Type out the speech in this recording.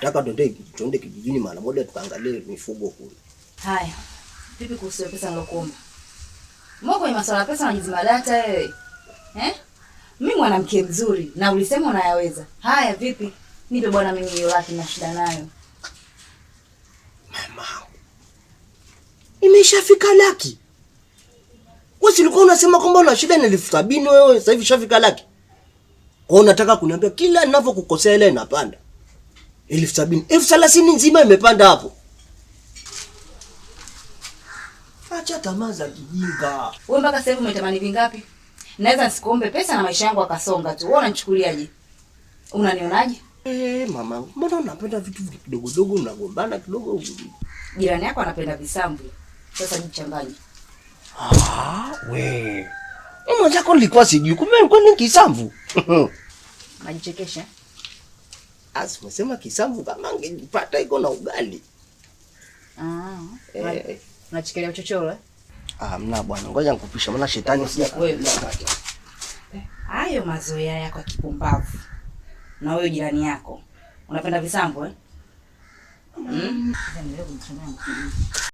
Nataka tuende kijijini mara moja tukaangalie mifugo kule. Haya. Vipi kuhusu pesa nilokuomba? Mbona kwenye masuala ya pesa unajizima data wewe? Mimi mwanamke mzuri na ulisema unayaweza. Haya vipi? Nipe bwana mimi hiyo laki na shida nayo. Mama. Imeshafika laki. Wewe ulikuwa unasema kwamba una shida na 70,000 wewe sasa hivi shafika laki. Kwa unataka kuniambia kila ninapokukosea ile inapanda. 70,000, 30,000 nzima imepanda hapo. Acha tamaa za kijinga. Wewe mpaka sasa hivi umetamani vingapi? Naweza nisikuombe pesa na maisha yangu akasonga tu. Wewe unanichukuliaje? Unanionaje? Mama, mbona unapenda vitu vidogo dogo unagombana kidogo? Jirani yako anapenda visambu. Sasa jichanganye. We. Mama yako nilikuwa sijui kumbe ni kisamvu. Majichekesha. Umesema kisamvu kama angepata iko na ugali. Unachikelea uchochoro mna bwana, ngoja nikupisha maana shetani sija wewe. Hayo mazoea yako ya kipumbavu. Na wewe jirani yako unapenda visambu